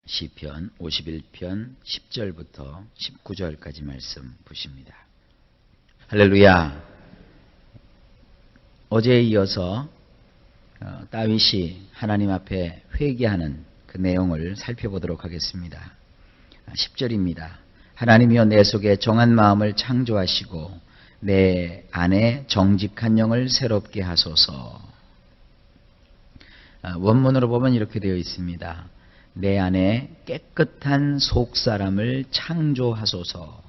시편 51편 10절부터 19절까지 말씀 보십니다. 할렐루야. 어제에 이어서 다윗이 하나님 앞에 회개하는 그 내용을 살펴보도록 하겠습니다. 10절입니다. 하나님이여 내 속에 정한 마음을 창조하시고 내 안에 정직한 영을 새롭게 하소서. 원문으로 보면 이렇게 되어 있습니다. 내 안에 깨끗한 속사람을 창조하소서.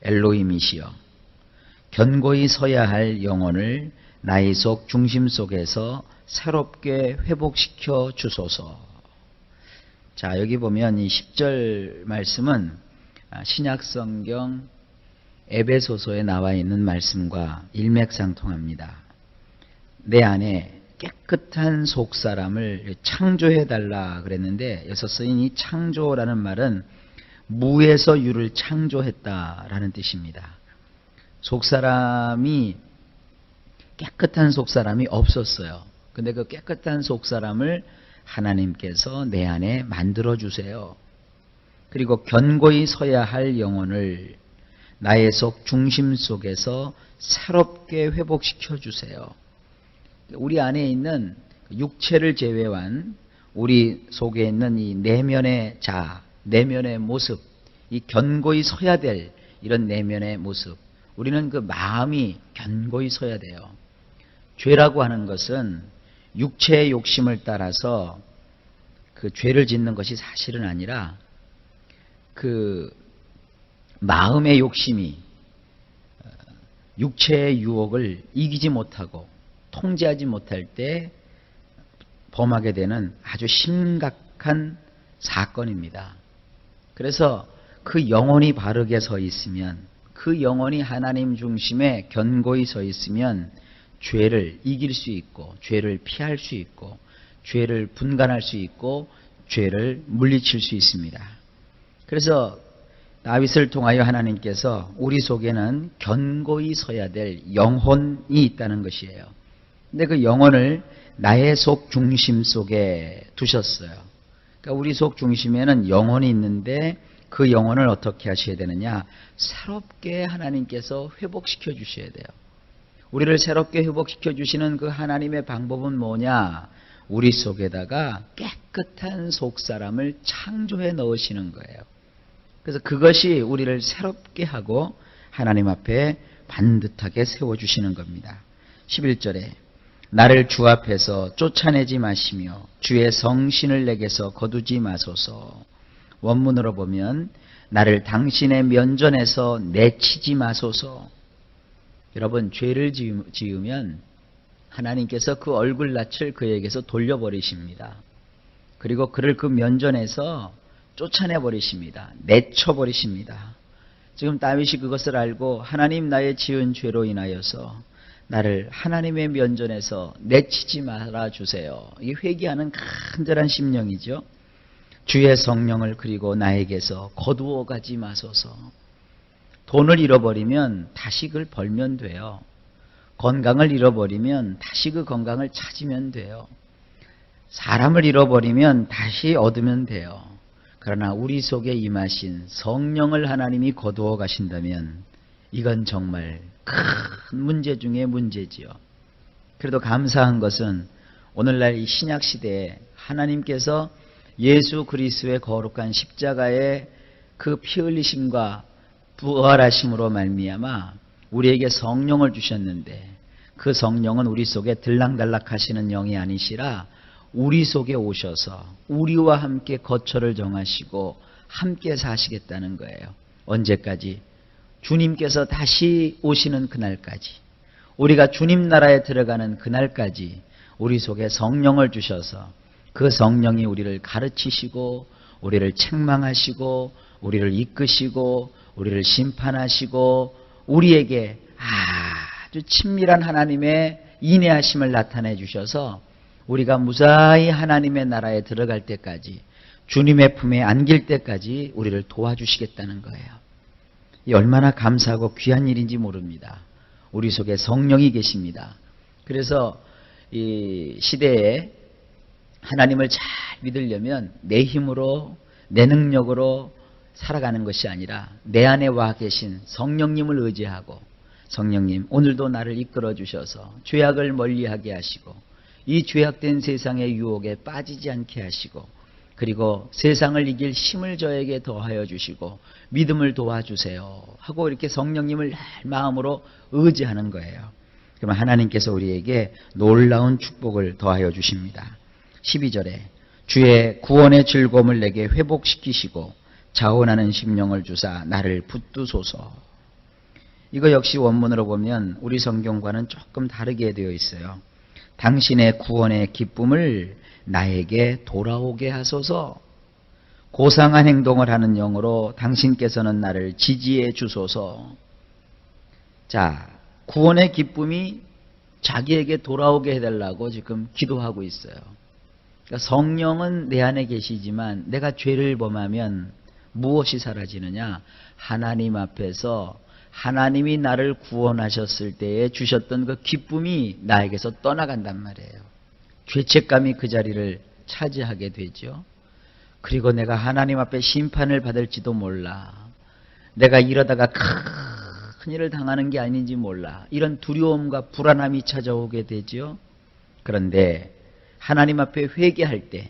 엘로힘이시여 견고히 서야 할 영혼을 나의 속 중심 속에서 새롭게 회복시켜 주소서. 자, 여기 보면 이 10절 말씀은 신약성경 에베소서에 나와 있는 말씀과 일맥상통합니다. 내 안에 깨끗한 속사람을 창조해달라 그랬는데 여기서 쓰인 이 창조라는 말은 무에서 유를 창조했다라는 뜻입니다. 속사람이 깨끗한 속사람이 없었어요. 근데 그 깨끗한 속사람을 하나님께서 내 안에 만들어 주세요. 그리고 견고히 서야 할 영혼을 나의 속 중심 속에서 새롭게 회복시켜 주세요. 우리 안에 있는 육체를 제외한 우리 속에 있는 이 내면의 자, 내면의 모습, 이 견고히 서야 될 이런 내면의 모습, 우리는 그 마음이 견고히 서야 돼요. 죄라고 하는 것은 육체의 욕심을 따라서 그 죄를 짓는 것이 사실은 아니라 그 마음의 욕심이 육체의 유혹을 이기지 못하고 통제하지 못할 때 범하게 되는 아주 심각한 사건입니다. 그래서 그 영혼이 바르게 서 있으면, 그 영혼이 하나님 중심에 견고히 서 있으면 죄를 이길 수 있고, 죄를 피할 수 있고, 죄를 분간할 수 있고, 죄를 물리칠 수 있습니다. 그래서 다윗을 통하여 하나님께서 우리 속에는 견고히 서야 될 영혼이 있다는 것이에요. 근데 그 영혼을 나의 속 중심 속에 두셨어요. 그러니까 우리 속 중심에는 영혼이 있는데 그 영혼을 어떻게 하셔야 되느냐? 새롭게 하나님께서 회복시켜 주셔야 돼요. 우리를 새롭게 회복시켜 주시는 그 하나님의 방법은 뭐냐? 우리 속에다가 깨끗한 속사람을 창조해 넣으시는 거예요. 그래서 그것이 우리를 새롭게 하고 하나님 앞에 반듯하게 세워주시는 겁니다. 11절에 나를 주 앞에서 쫓아내지 마시며 주의 성신을 내게서 거두지 마소서. 원문으로 보면 나를 당신의 면전에서 내치지 마소서. 여러분, 죄를 지으면 하나님께서 그 얼굴낯을 그에게서 돌려버리십니다. 그리고 그를 그 면전에서 쫓아내버리십니다. 내쳐버리십니다. 지금 다윗이 그것을 알고 하나님 나의 지은 죄로 인하여서 나를 하나님의 면전에서 내치지 말아주세요. 이 회개하는 간절한 심령이죠. 주의 성령을 그리고 나에게서 거두어 가지 마소서. 돈을 잃어버리면 다시 그걸 벌면 돼요. 건강을 잃어버리면 다시 그 건강을 찾으면 돼요. 사람을 잃어버리면 다시 얻으면 돼요. 그러나 우리 속에 임하신 성령을 하나님이 거두어 가신다면 이건 정말 큰 문제 중에 문제지요. 그래도 감사한 것은 오늘날 이 신약 시대에 하나님께서 예수 그리스도의 거룩한 십자가의 그 피 흘리심과 부활하심으로 말미암아 우리에게 성령을 주셨는데 그 성령은 우리 속에 들락달락 하시는 영이 아니시라 우리 속에 오셔서 우리와 함께 거처를 정하시고 함께 사시겠다는 거예요. 언제까지? 주님께서 다시 오시는 그날까지, 우리가 주님 나라에 들어가는 그날까지 우리 속에 성령을 주셔서 그 성령이 우리를 가르치시고 우리를 책망하시고 우리를 이끄시고 우리를 심판하시고 우리에게 아주 친밀한 하나님의 인내하심을 나타내 주셔서 우리가 무사히 하나님의 나라에 들어갈 때까지, 주님의 품에 안길 때까지 우리를 도와주시겠다는 거예요. 이 얼마나 감사하고 귀한 일인지 모릅니다. 우리 속에 성령이 계십니다. 그래서 이 시대에 하나님을 잘 믿으려면 내 힘으로 내 능력으로 살아가는 것이 아니라 내 안에 와 계신 성령님을 의지하고 성령님 오늘도 나를 이끌어 주셔서 죄악을 멀리하게 하시고 이 죄악된 세상의 유혹에 빠지지 않게 하시고 그리고 세상을 이길 힘을 저에게 더하여 주시고 믿음을 도와주세요 하고 이렇게 성령님을 마음으로 의지하는 거예요. 그러면 하나님께서 우리에게 놀라운 축복을 더하여 주십니다. 12절에 주의 구원의 즐거움을 내게 회복시키시고 자원하는 심령을 주사 나를 붙드소서. 이거 역시 원문으로 보면 우리 성경과는 조금 다르게 되어 있어요. 당신의 구원의 기쁨을 나에게 돌아오게 하소서. 고상한 행동을 하는 영으로 당신께서는 나를 지지해 주소서. 자, 구원의 기쁨이 자기에게 돌아오게 해달라고 지금 기도하고 있어요. 그러니까 성령은 내 안에 계시지만 내가 죄를 범하면 무엇이 사라지느냐? 하나님 앞에서 하나님이 나를 구원하셨을 때에 주셨던 그 기쁨이 나에게서 떠나간단 말이에요. 죄책감이 그 자리를 차지하게 되죠. 그리고 내가 하나님 앞에 심판을 받을지도 몰라. 내가 이러다가 큰일을 당하는 게 아닌지 몰라. 이런 두려움과 불안함이 찾아오게 되죠. 그런데 하나님 앞에 회개할 때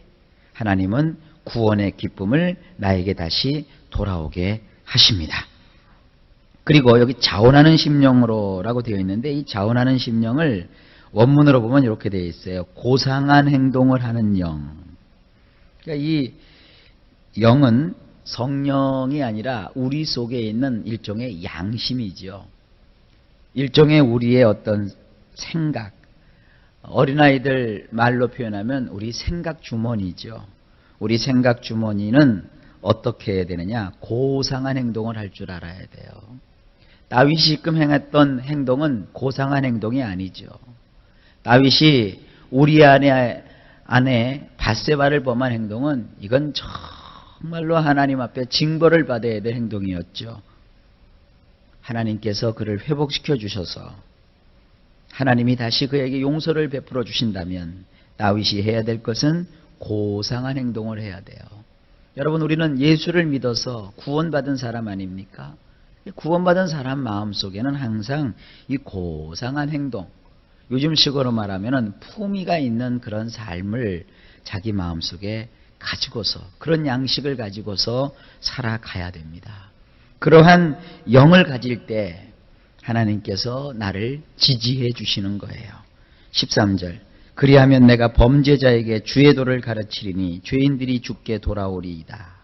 하나님은 구원의 기쁨을 나에게 다시 돌아오게 하십니다. 그리고 여기 자원하는 심령으로라고 되어 있는데 이 자원하는 심령을 원문으로 보면 이렇게 되어 있어요. 고상한 행동을 하는 영. 그러니까 이 영은 성령이 아니라 우리 속에 있는 일종의 양심이죠. 일종의 우리의 어떤 생각. 어린아이들 말로 표현하면 우리 생각 주머니죠. 우리 생각 주머니는 어떻게 해야 되느냐? 고상한 행동을 할 줄 알아야 돼요. 다윗이 지금 행했던 행동은 고상한 행동이 아니죠. 다윗이 우리 안에 밧세바를 범한 행동은 이건 정말로 하나님 앞에 징벌을 받아야 될 행동이었죠. 하나님께서 그를 회복시켜 주셔서 하나님이 다시 그에게 용서를 베풀어 주신다면 다윗이 해야 될 것은 고상한 행동을 해야 돼요. 여러분, 우리는 예수를 믿어서 구원받은 사람 아닙니까? 구원받은 사람 마음속에는 항상 이 고상한 행동, 요즘식으로 말하면 품위가 있는 그런 삶을 자기 마음속에 가지고서, 그런 양식을 가지고서 살아가야 됩니다. 그러한 영을 가질 때 하나님께서 나를 지지해 주시는 거예요. 13절, 그리하면 내가 범죄자에게 주의 도를 가르치리니 죄인들이 죽게 돌아오리이다.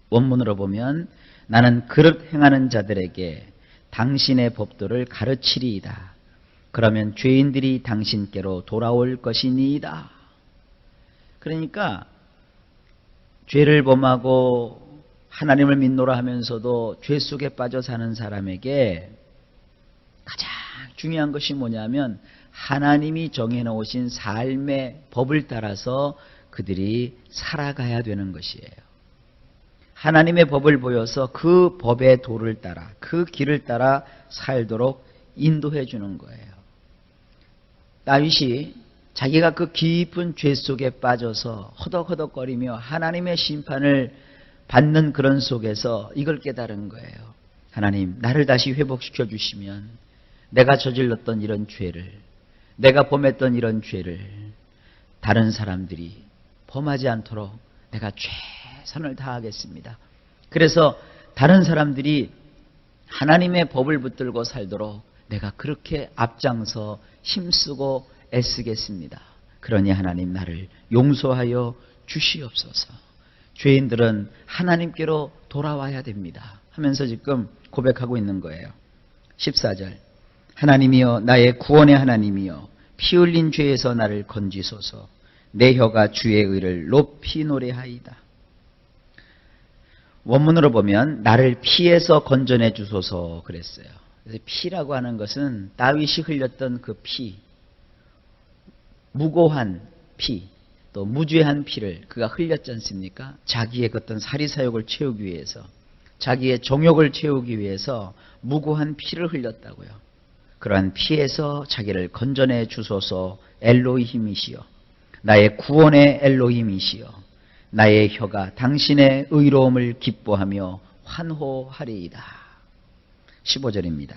원문으로 보면 나는 그릇 행하는 자들에게 당신의 법도를 가르치리이다. 그러면 죄인들이 당신께로 돌아올 것이니이다. 그러니까 죄를 범하고 하나님을 믿노라 하면서도 죄 속에 빠져 사는 사람에게 가장 중요한 것이 뭐냐면 하나님이 정해놓으신 삶의 법을 따라서 그들이 살아가야 되는 것이에요. 하나님의 법을 보여서 그 법의 도를 따라, 그 길을 따라 살도록 인도해 주는 거예요. 다윗이 자기가 그 깊은 죄 속에 빠져서 허덕허덕거리며 하나님의 심판을 받는 그런 속에서 이걸 깨달은 거예요. 하나님, 나를 다시 회복시켜 주시면 내가 저질렀던 이런 죄를, 내가 범했던 이런 죄를 다른 사람들이 범하지 않도록 내가 최선을 다하겠습니다. 그래서 다른 사람들이 하나님의 법을 붙들고 살도록 내가 그렇게 앞장서 힘쓰고 애쓰겠습니다. 그러니 하나님 나를 용서하여 주시옵소서. 죄인들은 하나님께로 돌아와야 됩니다 하면서 지금 고백하고 있는 거예요. 14절, 하나님이여 나의 구원의 하나님이여 피 흘린 죄에서 나를 건지소서. 내 혀가 주의 의를 높이 노래하이다. 원문으로 보면 나를 피에서 건져내 주소서 그랬어요. 그래서 피라고 하는 것은 다윗이 흘렸던 그 피, 무고한 피, 또 무죄한 피를 그가 흘렸지 않습니까? 자기의 어떤 사리사욕을 채우기 위해서, 자기의 정욕을 채우기 위해서 무고한 피를 흘렸다고요. 그러한 피에서 자기를 건져내 주소서. 엘로힘이시여 나의 구원의 엘로힘이시여 나의 혀가 당신의 의로움을 기뻐하며 환호하리이다. 15절입니다.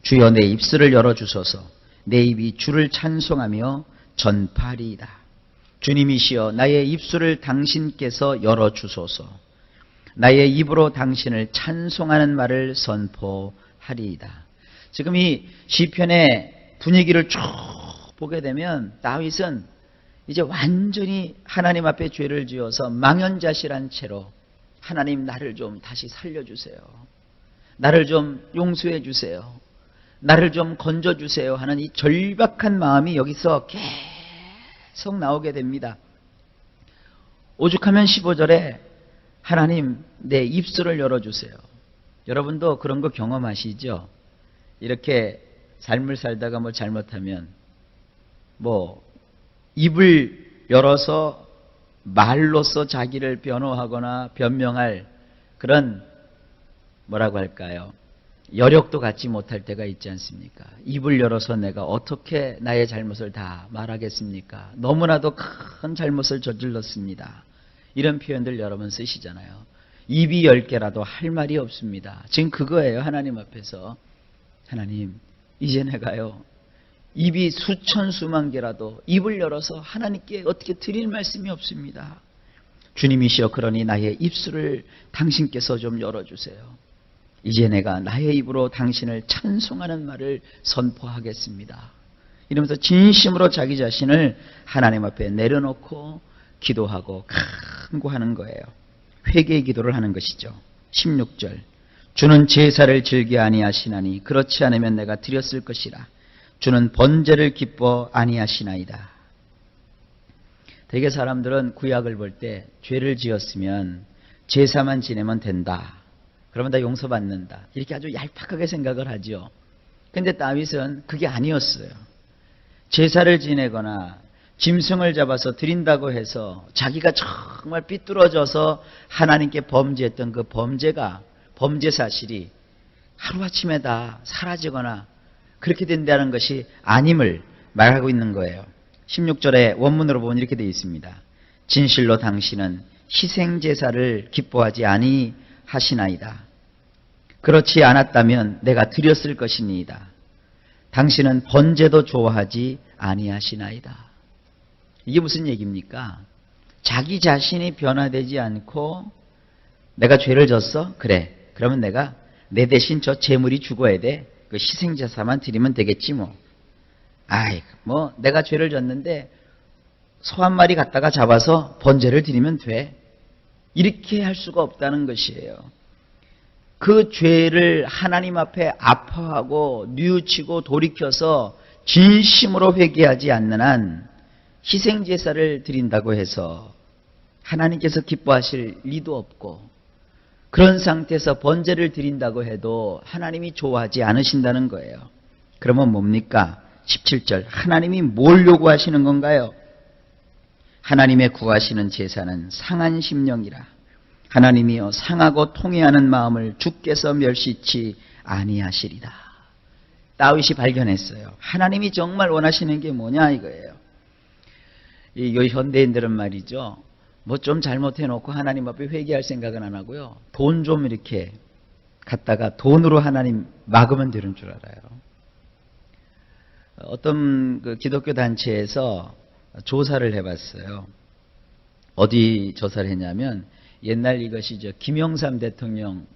주여 내 입술을 열어주소서 내 입이 주를 찬송하며 전파하리이다. 주님이시여 나의 입술을 당신께서 열어주소서 나의 입으로 당신을 찬송하는 말을 선포하리이다. 지금 이 시편의 분위기를 쭉 보게 되면 다윗은 이제 완전히 하나님 앞에 죄를 지어서 망연자실한 채로 하나님 나를 좀 다시 살려주세요. 나를 좀 용서해 주세요. 나를 좀 건져주세요 하는 이 절박한 마음이 여기서 계속 나오게 됩니다. 오죽하면 15절에 하나님 내 입술을 열어주세요. 여러분도 그런 거 경험하시죠? 이렇게 삶을 살다가 뭐 잘못하면 입을 열어서 말로써 자기를 변호하거나 변명할 그런 뭐라고 할까요? 여력도 갖지 못할 때가 있지 않습니까? 입을 열어서 내가 어떻게 나의 잘못을 다 말하겠습니까? 너무나도 큰 잘못을 저질렀습니다. 이런 표현들 여러 번 쓰시잖아요. 입이 10개라도 할 말이 없습니다. 지금 그거예요. 하나님 앞에서. 하나님 이제 내가요 입이 수천 수만 개라도 입을 열어서 하나님께 어떻게 드릴 말씀이 없습니다. 주님이시여 그러니 나의 입술을 당신께서 좀 열어주세요. 이제 내가 나의 입으로 당신을 찬송하는 말을 선포하겠습니다. 이러면서 진심으로 자기 자신을 하나님 앞에 내려놓고 기도하고 간구하는 거예요. 회개의 기도를 하는 것이죠. 16절 주는 제사를 즐겨 아니하시나니 그렇지 않으면 내가 드렸을 것이라. 주는 번제를 기뻐 아니하시나이다. 대개 사람들은 구약을 볼 때 죄를 지었으면 제사만 지내면 된다. 그러면 다 용서받는다. 이렇게 아주 얄팍하게 생각을 하죠. 그런데 다윗은 그게 아니었어요. 제사를 지내거나 짐승을 잡아서 드린다고 해서 자기가 정말 삐뚤어져서 하나님께 범죄했던 그 범죄 사실이 하루아침에 다 사라지거나 그렇게 된다는 것이 아님을 말하고 있는 거예요. 16절에 원문으로 보면 이렇게 되어 있습니다. 진실로 당신은 희생제사를 기뻐하지 아니하시나이다. 그렇지 않았다면 내가 드렸을 것이니이다. 당신은 번제도 좋아하지 아니하시나이다. 이게 무슨 얘기입니까? 자기 자신이 변화되지 않고 내가 죄를 졌어? 그래. 그러면 내가 내 대신 저 재물이 죽어야 돼. 그 희생제사만 드리면 되겠지 뭐. 내가 죄를 졌는데 소 한 마리 갖다가 잡아서 번제를 드리면 돼. 이렇게 할 수가 없다는 것이에요. 그 죄를 하나님 앞에 아파하고 뉘우치고 돌이켜서 진심으로 회개하지 않는 한 희생제사를 드린다고 해서 하나님께서 기뻐하실 리도 없고 그런 상태에서 번제를 드린다고 해도 하나님이 좋아하지 않으신다는 거예요. 그러면 뭡니까? 17절 하나님이 뭘 요구하시는 건가요? 하나님의 구하시는 제사는 상한 심령이라. 하나님이여 상하고 통회하는 마음을 주께서 멸시치 아니하시리다. 다윗이 발견했어요. 하나님이 정말 원하시는 게 뭐냐 이거예요. 이 현대인들은 말이죠. 좀 잘못해놓고 하나님 앞에 회개할 생각은 안 하고요. 돈 좀 이렇게 갖다가 돈으로 하나님 막으면 되는 줄 알아요. 어떤 그 기독교 단체에서 조사를 해봤어요. 어디 조사를 했냐면 옛날 이것이죠. 김영삼 대통령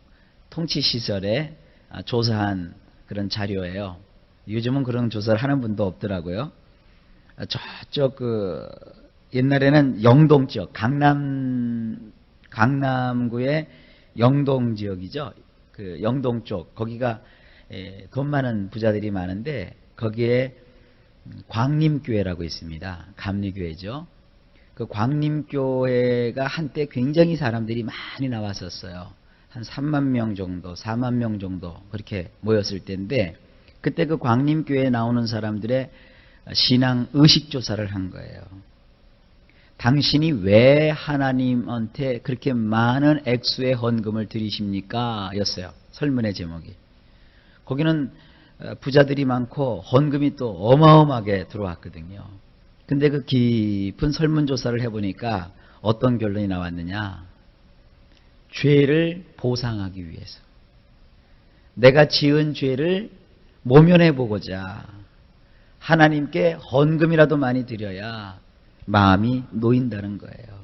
통치 시절에 조사한 그런 자료예요. 요즘은 그런 조사를 하는 분도 없더라고요. 저쪽 옛날에는 영동 지역, 강남구의 영동 지역이죠. 그 영동 쪽, 거기가 돈 많은 부자들이 많은데 거기에 광림교회라고 있습니다. 감리교회죠. 그 광림교회가 한때 굉장히 사람들이 많이 나왔었어요. 한 3만 명 정도, 4만 명 정도 그렇게 모였을 때인데 그때 그 광림교회에 나오는 사람들의 신앙 의식조사를 한 거예요. 당신이 왜 하나님한테 그렇게 많은 액수의 헌금을 드리십니까? 였어요. 설문의 제목이. 거기는 부자들이 많고 헌금이 또 어마어마하게 들어왔거든요. 근데 그 깊은 설문조사를 해보니까 어떤 결론이 나왔느냐. 죄를 보상하기 위해서. 내가 지은 죄를 모면해보고자 하나님께 헌금이라도 많이 드려야 마음이 놓인다는 거예요.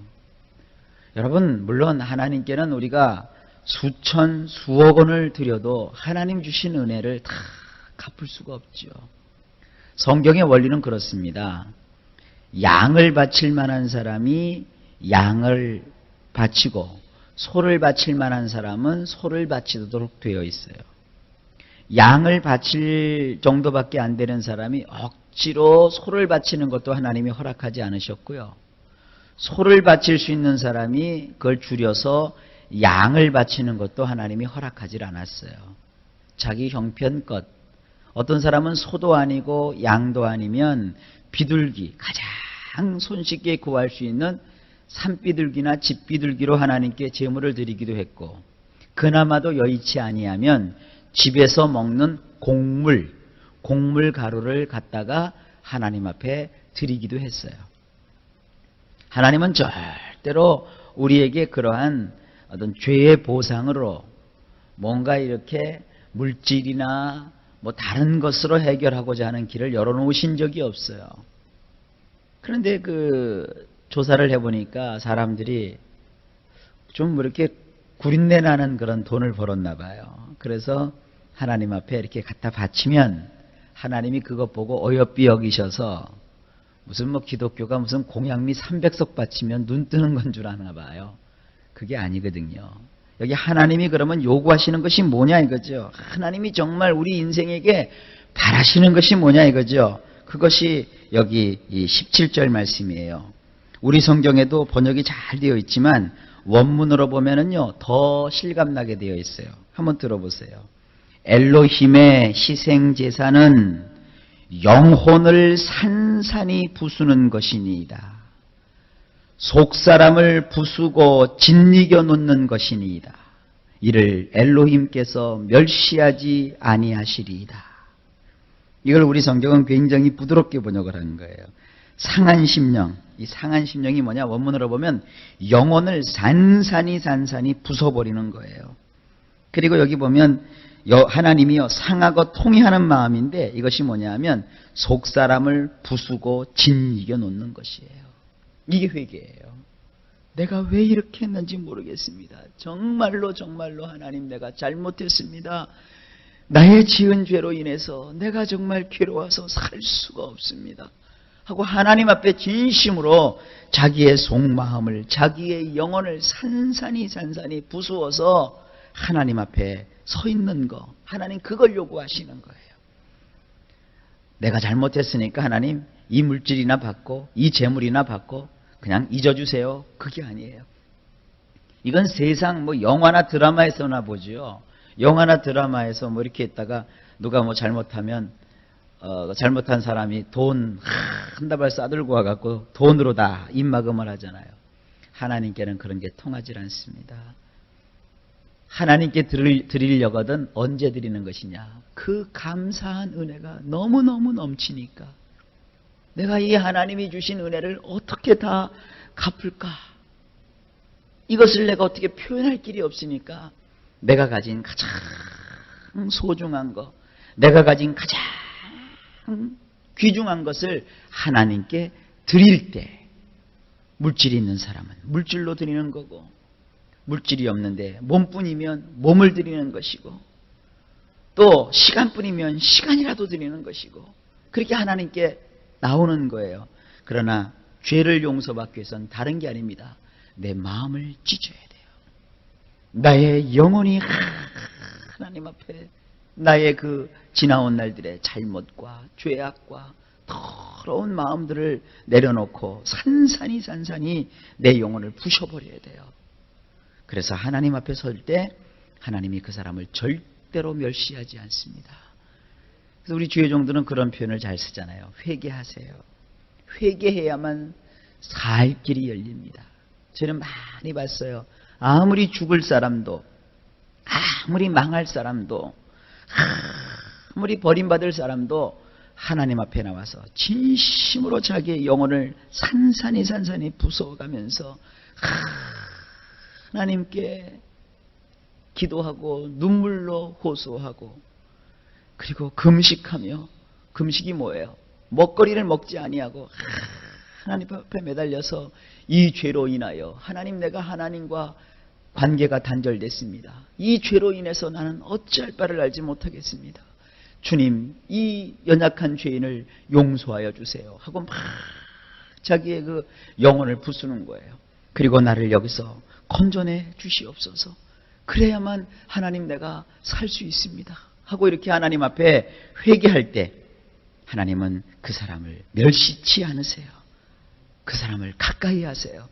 여러분, 물론 하나님께는 우리가 수천, 수억 원을 드려도 하나님 주신 은혜를 다 갚을 수가 없죠. 성경의 원리는 그렇습니다. 양을 바칠 만한 사람이 양을 바치고 소를 바칠 만한 사람은 소를 바치도록 되어 있어요. 양을 바칠 정도밖에 안 되는 사람이 억지로 소를 바치는 것도 하나님이 허락하지 않으셨고요. 소를 바칠 수 있는 사람이 그걸 줄여서 양을 바치는 것도 하나님이 허락하지 않았어요. 자기 형편껏. 어떤 사람은 소도 아니고 양도 아니면 비둘기, 가장 손쉽게 구할 수 있는 산비둘기나 집비둘기로 하나님께 제물을 드리기도 했고, 그나마도 여의치 아니하면 집에서 먹는 곡물 가루를 갖다가 하나님 앞에 드리기도 했어요. 하나님은 절대로 우리에게 그러한 어떤 죄의 보상으로 뭔가 이렇게 물질이나 뭐 다른 것으로 해결하고자 하는 길을 열어놓으신 적이 없어요. 그런데 그 조사를 해보니까 사람들이 좀 이렇게 구린내 나는 그런 돈을 벌었나 봐요. 그래서 하나님 앞에 이렇게 갖다 바치면 하나님이 그것 보고 어여삐 여기셔서 무슨 뭐 기독교가 무슨 공양미 300석 바치면 눈 뜨는 건 줄 아나 봐요. 그게 아니거든요. 여기 하나님이 그러면 요구하시는 것이 뭐냐 이거죠. 하나님이 정말 우리 인생에게 바라시는 것이 뭐냐 이거죠. 그것이 여기 이 17절 말씀이에요. 우리 성경에도 번역이 잘 되어 있지만 원문으로 보면은요 더 실감나게 되어 있어요. 한번 들어보세요. 엘로힘의 희생 제사는 영혼을 산산이 부수는 것이니이다. 속사람을 부수고 짓이겨 놓는 것이니이다. 이를 엘로힘께서 멸시하지 아니하시리이다. 이걸 우리 성경은 굉장히 부드럽게 번역을 하는 거예요. 상한 심령. 이 상한 심령이 뭐냐? 원문으로 보면 영혼을 산산이 부숴버리는 거예요. 그리고 여기 보면 하나님이요 상하고 통회하는 마음인데 이것이 뭐냐면 속사람을 부수고 짓이겨 놓는 것이에요. 이게 회개예요. 내가 왜 이렇게 했는지 모르겠습니다. 정말로 하나님 내가 잘못했습니다. 나의 지은 죄로 인해서 내가 정말 괴로워서 살 수가 없습니다. 하고 하나님 앞에 진심으로 자기의 속마음을 자기의 영혼을 산산이 부수어서 하나님 앞에 서 있는 거, 하나님 그걸 요구하시는 거예요. 내가 잘못했으니까 하나님 이 물질이나 받고 이 재물이나 받고 그냥 잊어주세요. 그게 아니에요. 이건 세상 뭐 영화나 드라마에서나 보죠. 영화나 드라마에서 뭐 이렇게 했다가 누가 뭐 잘못하면 잘못한 사람이 돈 한 다발 싸들고 와갖고 돈으로 다 입막음을 하잖아요. 하나님께는 그런 게 통하지 않습니다. 하나님께 드리려거든 언제 드리는 것이냐. 그 감사한 은혜가 너무너무 넘치니까 내가 이 하나님이 주신 은혜를 어떻게 다 갚을까. 이것을 내가 어떻게 표현할 길이 없으니까 내가 가진 가장 소중한 거, 내가 가진 가장 귀중한 것을 하나님께 드릴 때 물질이 있는 사람은 물질로 드리는 거고 물질이 없는데 몸뿐이면 몸을 드리는 것이고 또 시간뿐이면 시간이라도 드리는 것이고 그렇게 하나님께 나오는 거예요. 그러나 죄를 용서받기 위해서는 다른 게 아닙니다. 내 마음을 찢어야 돼요. 나의 영혼이 하나님 앞에 나의 그 지나온 날들의 잘못과 죄악과 더러운 마음들을 내려놓고 산산이 내 영혼을 부셔버려야 돼요. 그래서 하나님 앞에 설 때 하나님이 그 사람을 절대로 멸시하지 않습니다. 그래서 우리 주의 종들은 그런 표현을 잘 쓰잖아요. 회개하세요. 회개해야만 살 길이 열립니다. 저는 많이 봤어요. 아무리 죽을 사람도 아무리 망할 사람도 아무리 버림받을 사람도 하나님 앞에 나와서 진심으로 자기의 영혼을 산산이 부숴가면서 하나님께 기도하고 눈물로 호소하고, 그리고 금식하며, 금식이 뭐예요? 먹거리를 먹지 아니하고 하나님 앞에 매달려서 이 죄로 인하여 하나님, 내가 하나님과 관계가 단절됐습니다. 이 죄로 인해서 나는 어찌할 바를 알지 못하겠습니다. 주님, 이 연약한 죄인을 용서하여 주세요 하고 막 자기의 그 영혼을 부수는 거예요. 그리고 나를 여기서 건져내 주시옵소서. 그래야만 하나님, 내가 살 수 있습니다 하고 이렇게 하나님 앞에 회개할 때 하나님은 그 사람을 멸시치 않으세요. 그 사람을 가까이 하세요.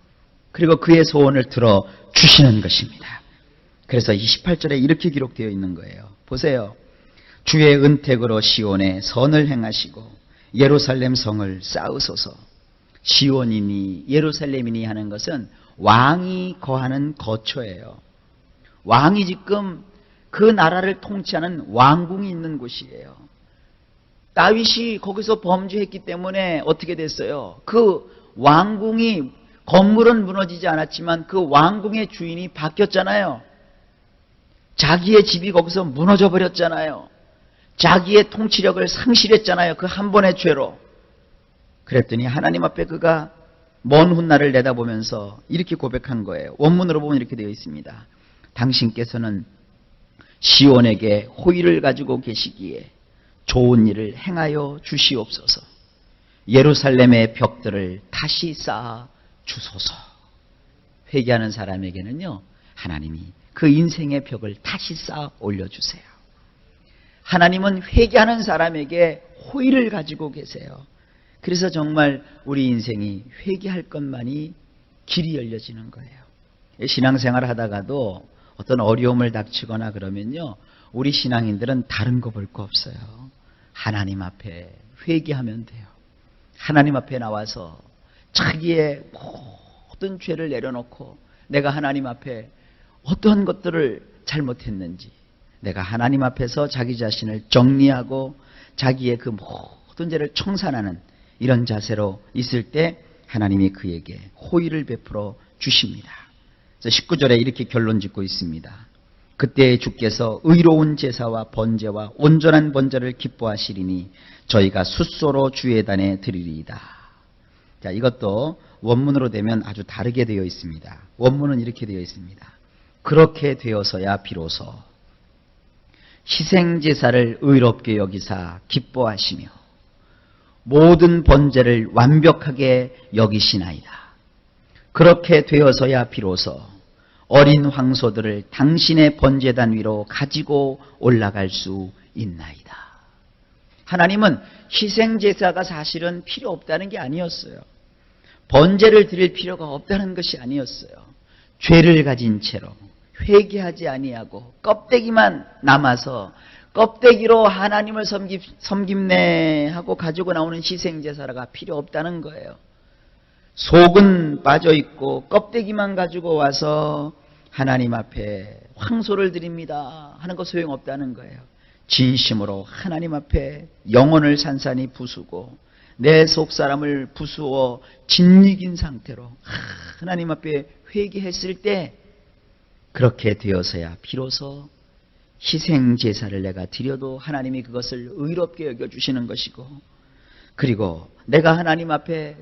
그리고 그의 소원을 들어 주시는 것입니다. 그래서 28절에 이렇게 기록되어 있는 거예요. 보세요. 주의 은택으로 시온에 선을 행하시고 예루살렘 성을 쌓으소서. 시온이니 예루살렘이니 하는 것은 왕이 거하는 거처예요. 왕이 지금 그 나라를 통치하는 왕궁이 있는 곳이에요. 다윗이 거기서 범죄했기 때문에 어떻게 됐어요? 그 왕궁이, 건물은 무너지지 않았지만 그 왕궁의 주인이 바뀌었잖아요. 자기의 집이 거기서 무너져 버렸잖아요. 자기의 통치력을 상실했잖아요. 그 한 번의 죄로. 그랬더니 하나님 앞에 그가 먼 훗날을 내다보면서 이렇게 고백한 거예요. 원문으로 보면 이렇게 되어 있습니다. 당신께서는 시온에게 호의를 가지고 계시기에 좋은 일을 행하여 주시옵소서. 예루살렘의 벽들을 다시 쌓아 주소서. 회개하는 사람에게는요, 하나님이 그 인생의 벽을 다시 쌓아 올려주세요. 하나님은 회개하는 사람에게 호의를 가지고 계세요. 그래서 정말 우리 인생이 회개할 것만이 길이 열려지는 거예요. 신앙생활을 하다가도 어떤 어려움을 닥치거나 그러면요, 우리 신앙인들은 다른 거 볼 거 없어요. 하나님 앞에 회개하면 돼요. 하나님 앞에 나와서 자기의 모든 죄를 내려놓고 내가 하나님 앞에 어떤 것들을 잘못했는지, 내가 하나님 앞에서 자기 자신을 정리하고 자기의 그 모든 죄를 청산하는 이런 자세로 있을 때 하나님이 그에게 호의를 베풀어 주십니다. 그래서 19절에 이렇게 결론 짓고 있습니다. 그때 주께서 의로운 제사와 번제와 온전한 번제를 기뻐하시리니 저희가 숫소로 주의 단에 드리리이다. 자, 이것도 원문으로 되면 아주 다르게 되어 있습니다. 원문은 이렇게 되어 있습니다. 그렇게 되어서야 비로소 희생제사를 의롭게 여기사 기뻐하시며 모든 번제를 완벽하게 여기시나이다. 그렇게 되어서야 비로소 어린 황소들을 당신의 번제단 위로 가지고 올라갈 수 있나이다. 하나님은 희생제사가 사실은 필요 없다는 게 아니었어요. 번제를 드릴 필요가 없다는 것이 아니었어요. 죄를 가진 채로 회개하지 아니하고 껍데기만 남아서 껍데기로 하나님을 섬김네 하고 가지고 나오는 희생제사가 필요 없다는 거예요. 속은 빠져있고 껍데기만 가지고 와서 하나님 앞에 황소를 드립니다 하는 거 소용없다는 거예요. 진심으로 하나님 앞에 영혼을 산산이 부수고 내 속사람을 부수어 짓이긴 상태로 하나님 앞에 회개했을 때 그렇게 되어서야 비로소 희생제사를 내가 드려도 하나님이 그것을 의롭게 여겨주시는 것이고, 그리고 내가 하나님 앞에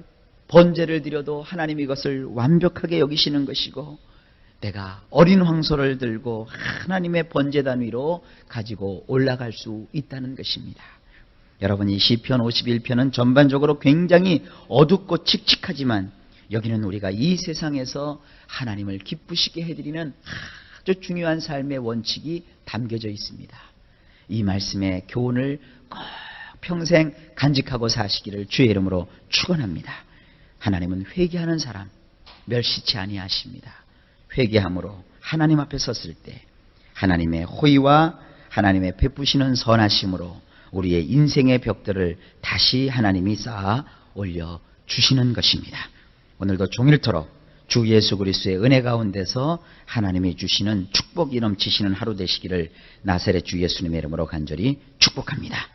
번제를 드려도 하나님이 이것을 완벽하게 여기시는 것이고, 내가 어린 황소를 들고 하나님의 번제단 위로 가지고 올라갈 수 있다는 것입니다. 여러분, 이 시편 51편은 전반적으로 굉장히 어둡고 칙칙하지만 여기는 우리가 이 세상에서 하나님을 기쁘시게 해드리는 아주 중요한 삶의 원칙이 담겨져 있습니다. 이 말씀의 교훈을 꼭 평생 간직하고 사시기를 주의 이름으로 축원합니다. 하나님은 회개하는 사람 멸시치 아니하십니다. 회개함으로 하나님 앞에 섰을 때 하나님의 호의와 하나님의 베푸시는 선하심으로 우리의 인생의 벽들을 다시 하나님이 쌓아 올려 주시는 것입니다. 오늘도 종일토록 주 예수 그리스도의 은혜 가운데서 하나님이 주시는 축복이 넘치시는 하루 되시기를 나사렛 주 예수님의 이름으로 간절히 축복합니다.